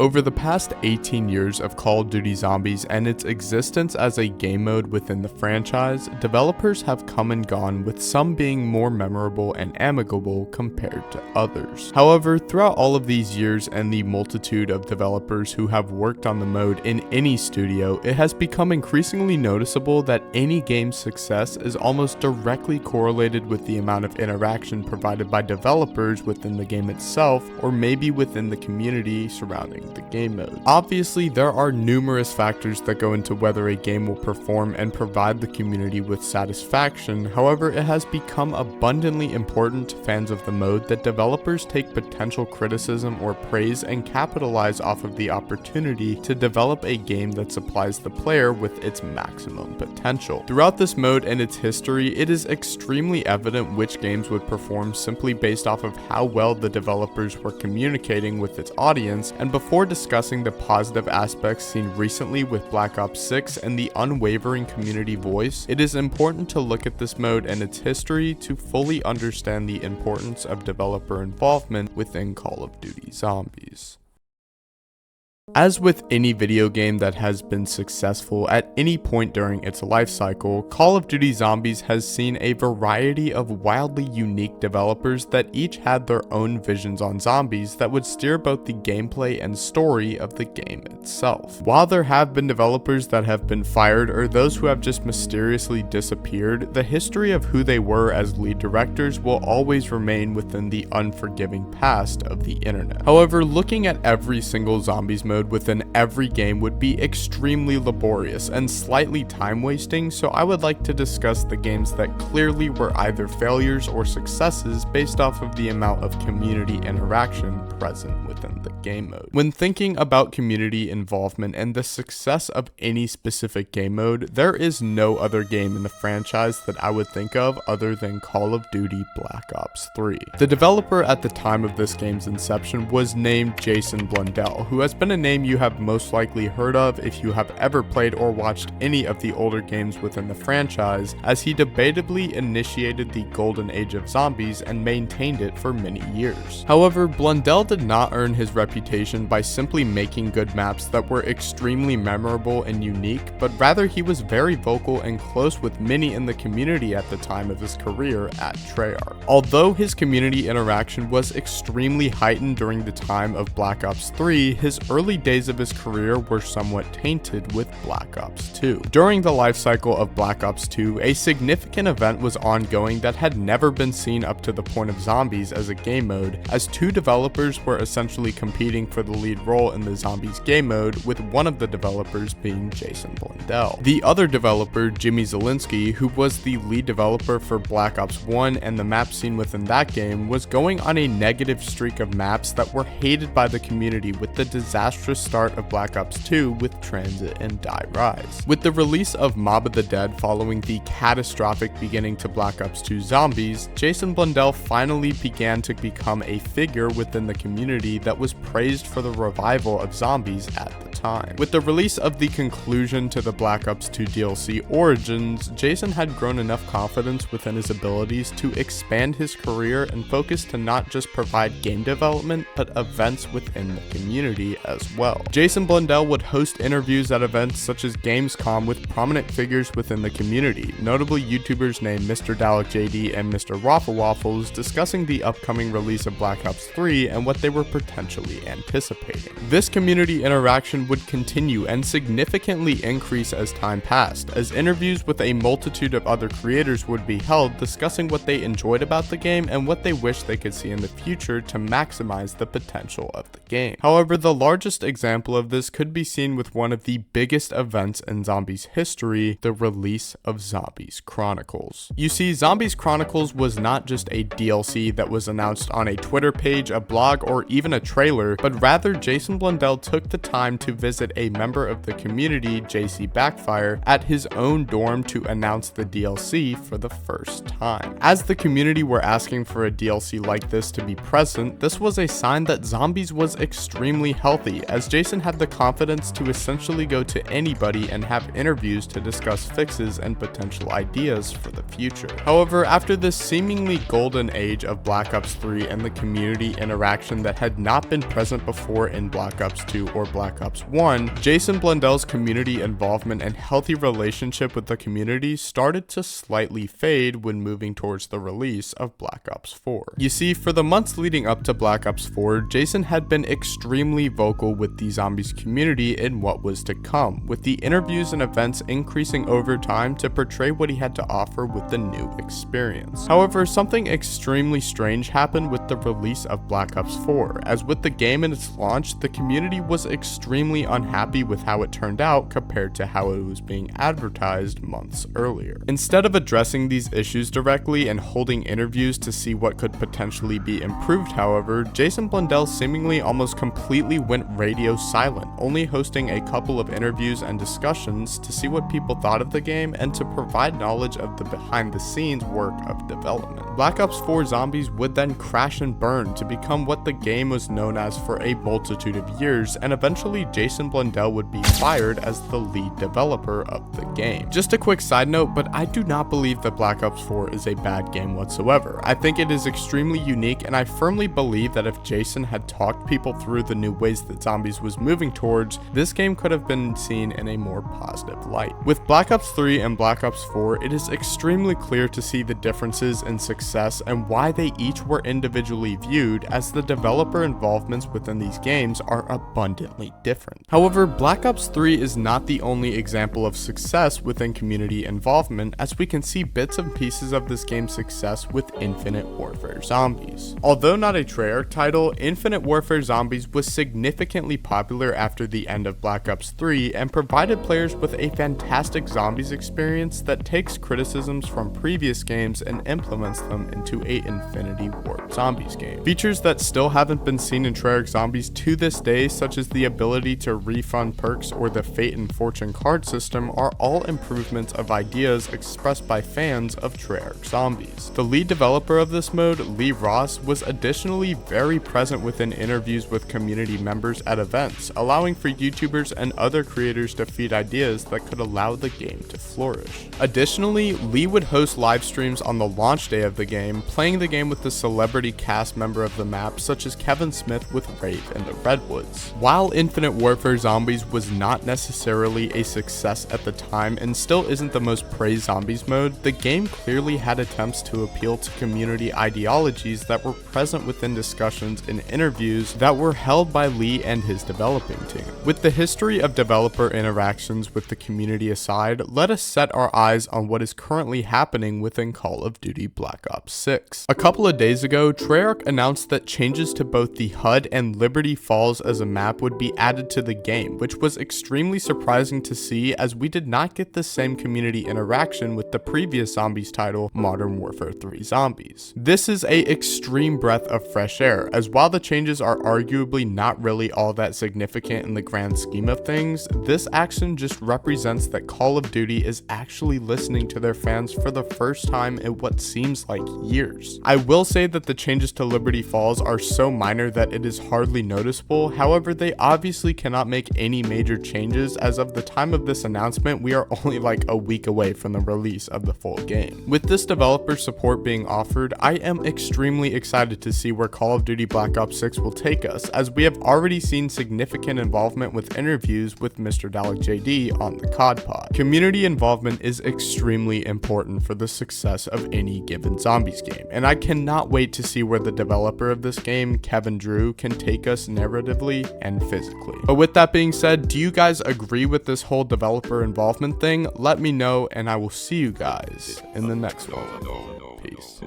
Over the past 18 years of Call of Duty Zombies and its existence as a game mode within the franchise, developers have come and gone, with some being more memorable and amicable compared to others. However, throughout all of these years and the multitude of developers who have worked on the mode in any studio, it has become increasingly noticeable that any game's success is almost directly correlated with the amount of interaction provided by developers within the game itself, or maybe within the community surrounding the game mode. Obviously, there are numerous factors that go into whether a game will perform and provide the community with satisfaction. However, it has become abundantly important to fans of the mode that developers take potential criticism or praise and capitalize off of the opportunity to develop a game that supplies the player with its maximum potential. Throughout this mode and its history, it is extremely evident which games would perform simply based off of how well the developers were communicating with its audience. And before discussing the positive aspects seen recently with Black Ops 6 and the unwavering community voice, it is important to look at this mode and its history to fully understand the importance of developer involvement within Call of Duty Zombies. As with any video game that has been successful at any point during its life cycle, Call of Duty Zombies has seen a variety of wildly unique developers that each had their own visions on zombies that would steer both the gameplay and story of the game itself. While there have been developers that have been fired or those who have just mysteriously disappeared, the history of who they were as lead directors will always remain within the unforgiving past of the internet. However, looking at every single Zombies mode within every game would be extremely laborious and slightly time wasting, so I would like to discuss the games that clearly were either failures or successes based off of the amount of community interaction present within the game mode. When thinking about community involvement and the success of any specific game mode, there is no other game in the franchise that I would think of other than Call of Duty Black Ops 3. The developer at the time of this game's inception was named Jason Blundell, who has been a name you have most likely heard of if you have ever played or watched any of the older games within the franchise, as he debatably initiated the golden age of zombies and maintained it for many years. However, Blundell did not earn his reputation by simply making good maps that were extremely memorable and unique, but rather he was very vocal and close with many in the community at the time of his career at Treyarch. Although his community interaction was extremely heightened during the time of Black Ops 3, his early days of his career were somewhat tainted with Black Ops 2. During the life cycle of Black Ops 2, a significant event was ongoing that had never been seen up to the point of Zombies as a game mode, as two developers were essentially competing for the lead role in the Zombies game mode, with one of the developers being Jason Blundell. The other developer, Jimmy Zielinski, who was the lead developer for Black Ops 1 and the map scene within that game, was going on a negative streak of maps that were hated by the community, with the disastrous start of Black Ops 2 with Transit and Die Rise. With the release of Mob of the Dead following the catastrophic beginning to Black Ops 2 Zombies, Jason Blundell finally began to become a figure within the community that was praised for the revival of zombies at the time. With the release of the conclusion to the Black Ops 2 DLC Origins, Jason had grown enough confidence within his abilities to expand his career and focus to not just provide game development, but events within the community as well. Jason Blundell would host interviews at events such as Gamescom with prominent figures within the community, notably YouTubers named Mr. Dalek JD and Mr. Waffle Waffles, discussing the upcoming release of Black Ops 3 and what they were potentially anticipating. This community interaction would continue and significantly increase as time passed, as interviews with a multitude of other creators would be held discussing what they enjoyed about the game and what they wish they could see in the future to maximize the potential of the game. However, the largest example of this could be seen with one of the biggest events in Zombies history, the release of Zombies Chronicles. You see, Zombies Chronicles was not just a DLC that was announced on a Twitter page, a blog, or even a trailer, but rather Jason Blundell took the time to visit a member of the community, JC Backfire, at his own dorm to announce the DLC for the first time. As the community were asking for a DLC like this to be present, this was a sign that Zombies was extremely healthy, as Jason had the confidence to essentially go to anybody and have interviews to discuss fixes and potential ideas for the future. However, after this seemingly golden age of Black Ops 3 and the community interaction that had not been present before in Black Ops 2 or Black Ops 1, Jason Blundell's community involvement and healthy relationship with the community started to slightly fade when moving towards the release of Black Ops 4. You see, for the months leading up to Black Ops 4, Jason had been extremely vocal with the Zombies community in what was to come, with the interviews and events increasing over time to portray what he had to offer with the new experience. However, something extremely strange happened with the release of Black Ops 4, as with the game and its launch, the community was extremely unhappy with how it turned out compared to how it was being advertised months earlier. Instead of addressing these issues directly and holding interviews to see what could potentially be improved, however, Jason Blundell seemingly almost completely went radio silent, only hosting a couple of interviews and discussions to see what people thought of the game and to provide knowledge of the behind-the-scenes work of development. Black Ops 4 Zombies would then crash and burn to become what the game was known as for a multitude of years, and eventually Jason Blundell would be fired as the lead developer of the game. Just a quick side note, but I do not believe that Black Ops 4 is a bad game whatsoever. I think it is extremely unique, and I firmly believe that if Jason had talked people through the new ways that Zombies was moving towards, this game could have been seen in a more positive light. With Black Ops 3 and Black Ops 4, it is extremely clear to see the differences in success and why they each were individually viewed, as the developer involvements within these games are abundantly different. However, Black Ops 3 is not the only example of success within community involvement, as we can see bits and pieces of this game's success with Infinite Warfare Zombies. Although not a Treyarch title, Infinite Warfare Zombies was significantly popular after the end of Black Ops 3 and provided players with a fantastic Zombies experience that takes criticisms from previous games and implements them into a Infinity Ward Zombies game. Features that still haven't been seen in Treyarch Zombies to this day, such as the ability to refund perks or the Fate and Fortune card system, are all improvements of ideas expressed by fans of Treyarch Zombies. The lead developer of this mode, Lee Ross, was additionally very present within interviews with community members at events, allowing for YouTubers and other creators to feed ideas that could allow the game to flourish. Additionally, Lee would host live streams on the launch day of the game, playing the game with the celebrity cast member of the map, such as Kevin Smith with Rave in the Redwoods. While Infinite Warfare Zombies was not necessarily a success at the time and still isn't the most praised Zombies mode, the game clearly had attempts to appeal to community ideologies that were present within discussions and interviews that were held by Lee and his developing team. With the history of developer interactions with the community aside, let us set our eyes on what is currently happening within Call of Duty Black Ops 6. A couple of days ago, Treyarch announced that changes to both the HUD and Liberty Falls as a map would be added to the game, which was extremely surprising to see, as we did not get the same community interaction with the previous Zombies title, Modern Warfare 3 Zombies. This is an extreme breath of fresh air, as while the changes are arguably not really all that significant in the grand scheme of things, this action just represents that Call of Duty is actually listening to their fans for the first time in what seems like years. I will say that the changes to Liberty Falls are so minor that it is hardly noticeable. However, they obviously cannot make any major changes, as of the time of this announcement, we are only like a week away from the release of the full game. With this developer support being offered, I am extremely excited to see where Call of Duty Black Ops 6 will take us, as we have already seen significant involvement with interviews with Mr. Dalek JD on the COD pod. Community involvement is extremely important for the success of any given Zombies game, and I cannot wait to see where the developer of this game, Kevin Drew, can take us narratively and physically. But with that being said, do you guys agree with this whole developer involvement thing? Let me know, and I will see you guys in the next one. Peace.